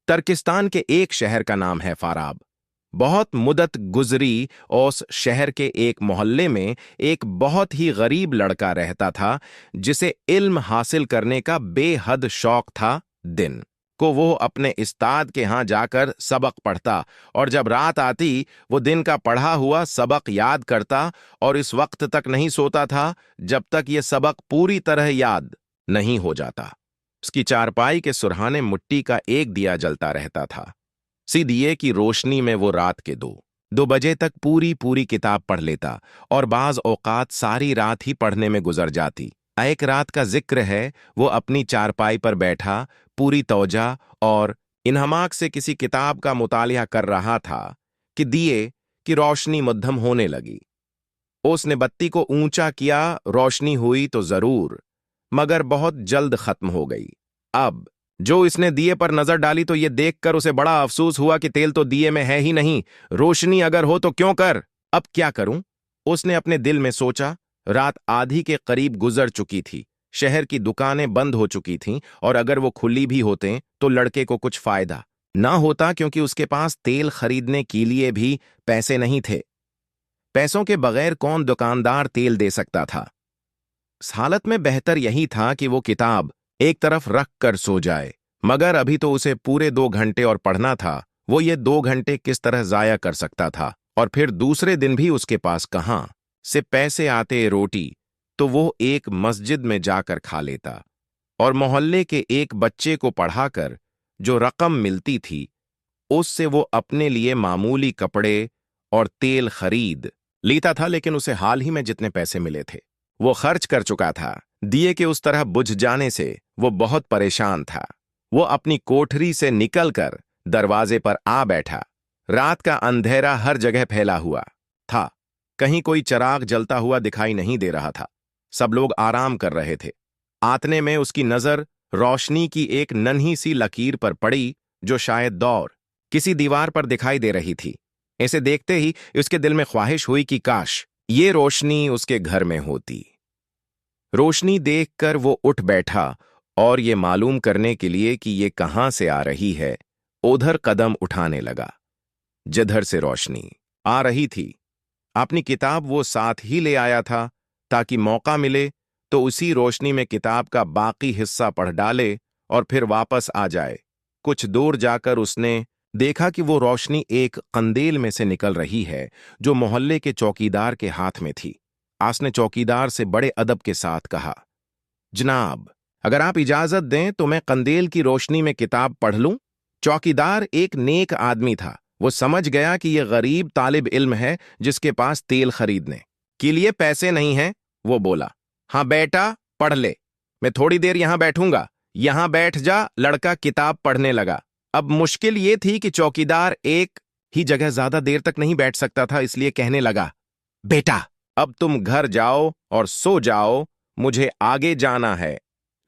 तर्किस्तान के एक शहर का नाम है फाराब। बहुत मुद्दत गुजरी और उस शहर के एक मोहल्ले में एक बहुत ही गरीब लड़का रहता था, जिसे इल्म हासिल करने का बेहद शौक था। दिन को वो अपने उस्ताद के यहाँ जाकर सबक पढ़ता और जब रात आती वो दिन का पढ़ा हुआ सबक याद करता और इस वक्त तक नहीं सोता था जब तक ये सबक पूरी तरह याद नहीं हो जाता। उसकी चारपाई के सुरहाने मिट्टी का एक दिया जलता रहता था। सी दिए की रोशनी में वो रात के दो बजे तक पूरी पूरी किताब पढ़ लेता और बाज औकात सारी रात ही पढ़ने में गुजर जाती। एक रात का जिक्र है, वो अपनी चारपाई पर बैठा पूरी तौजा और इन्हमाक से किसी किताब का मुतालिया कर रहा था कि दिए की रोशनी मध्यम होने लगी। उसने बत्ती को ऊंचा किया, रोशनी हुई तो जरूर, मगर बहुत जल्द खत्म हो गई। अब जो इसने दिए पर नजर डाली तो ये देखकर उसे बड़ा अफसोस हुआ कि तेल तो दिए में है ही नहीं, रोशनी अगर हो तो क्यों कर, अब क्या करूं? उसने अपने दिल में सोचा। रात आधी के करीब गुजर चुकी थी, शहर की दुकानें बंद हो चुकी थीं और अगर वो खुली भी होते तो लड़के को कुछ फायदा ना होता, क्योंकि उसके पास तेल खरीदने के लिए भी पैसे नहीं थे। पैसों के बगैर कौन दुकानदार तेल दे सकता था? इस हालत में बेहतर यही था कि वो किताब एक तरफ रख कर सो जाए, मगर अभी तो उसे पूरे 2 घंटे और पढ़ना था। वो ये 2 घंटे किस तरह जाया कर सकता था? और फिर दूसरे दिन भी उसके पास कहां से पैसे आते? रोटी तो वो एक मस्जिद में जाकर खा लेता और मोहल्ले के एक बच्चे को पढ़ाकर जो रकम मिलती थी उससे वो अपने लिए मामूली कपड़े और तेल खरीद लेता था। लेकिन उसे हाल ही में जितने पैसे मिले थे वो खर्च कर चुका था। दिए के उस तरह बुझ जाने से वो बहुत परेशान था। वो अपनी कोठरी से निकलकर दरवाजे पर आ बैठा। रात का अंधेरा हर जगह फैला हुआ था, कहीं कोई चिराग जलता हुआ दिखाई नहीं दे रहा था। सब लोग आराम कर रहे थे। आतने में उसकी नजर रोशनी की एक नन्ही सी लकीर पर पड़ी जो शायद दौर किसी दीवार पर दिखाई दे रही थी। इसे देखते ही उसके दिल में ख्वाहिश हुई कि काश ये रोशनी उसके घर में होती। रोशनी देखकर वो उठ बैठा और ये मालूम करने के लिए कि ये कहां से आ रही है, उधर कदम उठाने लगा जिधर से रोशनी आ रही थी। अपनी किताब वो साथ ही ले आया था ताकि मौका मिले तो उसी रोशनी में किताब का बाकी हिस्सा पढ़ डाले और फिर वापस आ जाए। कुछ दूर जाकर उसने देखा कि वो रोशनी एक कंदेल में से निकल रही है जो मोहल्ले के चौकीदार के हाथ में थी। उसने चौकीदार से बड़े अदब के साथ कहा, जनाब, अगर आप इजाजत दें तो मैं कंदेल की रोशनी में किताब पढ़ लूं। चौकीदार एक नेक आदमी था। वो समझ गया कि यह गरीब तालिब इल्म है जिसके पास तेल खरीदने के लिए पैसे नहीं हैं। वो बोला, हाँ बेटा, पढ़ ले, मैं थोड़ी देर यहां बैठूंगा। यहां बैठ जा। लड़का किताब पढ़ने लगा। अब मुश्किल ये थी कि चौकीदार एक ही जगह ज्यादा देर तक नहीं बैठ सकता था, इसलिए कहने लगा, बेटा, अब तुम घर जाओ और सो जाओ, मुझे आगे जाना है।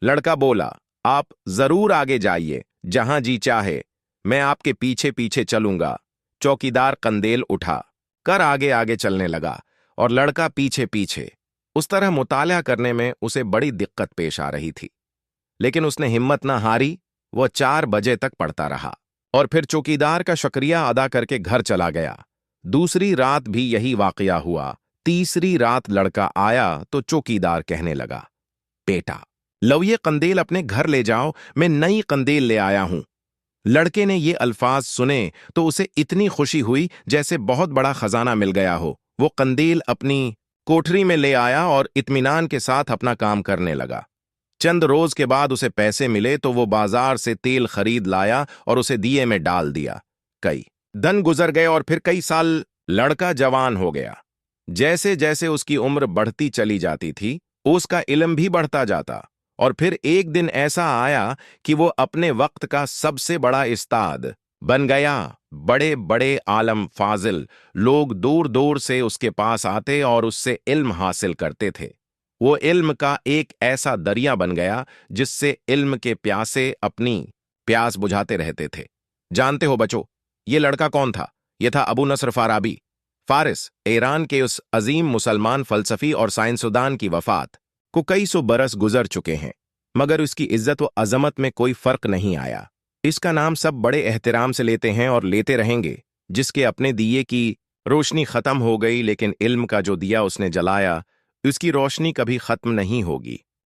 लड़का बोला, आप जरूर आगे जाइए, जहां जी चाहे, मैं आपके पीछे पीछे चलूंगा। चौकीदार कंदेल उठा कर आगे आगे चलने लगा और लड़का पीछे पीछे। उस तरह मुताला करने में उसे बड़ी दिक्कत पेश आ रही थी, लेकिन उसने हिम्मत न हारी। वह 4 बजे तक पढ़ता रहा और फिर चौकीदार का शुक्रिया अदा करके घर चला गया। दूसरी रात भी यही वाकया हुआ। तीसरी रात लड़का आया तो चौकीदार कहने लगा, बेटा, लो ये कंदेल अपने घर ले जाओ, मैं नई कंदेल ले आया हूं। लड़के ने ये अल्फाज सुने तो उसे इतनी खुशी हुई जैसे बहुत बड़ा खजाना मिल गया हो। वो कंदेल अपनी कोठरी में ले आया और इत्मीनान के साथ अपना काम करने लगा। चंद रोज के बाद उसे पैसे मिले तो वो बाजार से तेल खरीद लाया और उसे दिए में डाल दिया। कई दिन गुजर गए और फिर कई साल लड़का जवान हो गया। जैसे जैसे उसकी उम्र बढ़ती चली जाती थी उसका इल्म भी बढ़ता जाता और फिर एक दिन ऐसा आया कि वो अपने वक्त का सबसे बड़ा उस्ताद बन गया। बड़े बड़े आलम फाजिल लोग दूर दूर से उसके पास आते और उससे इल्म हासिल करते थे। वो इल्म का एक ऐसा दरिया बन गया जिससे इल्म के प्यासे अपनी प्यास बुझाते रहते थे। जानते हो बच्चों, ये लड़का कौन था? ये था अबू नस्र फाराबी। फारिस, ईरान के उस अजीम मुसलमान फलसफी और साइंसदान की वफात को कई सौ बरस गुजर चुके हैं, मगर उसकी इज्जत व अजमत में कोई फर्क नहीं आया। इसका नाम सब बड़े एहतराम से लेते हैं और लेते रहेंगे। जिसके अपने दिए की रोशनी खत्म हो गई, लेकिन इल्म का जो दिया उसने जलाया, उसकी रोशनी कभी खत्म नहीं होगी।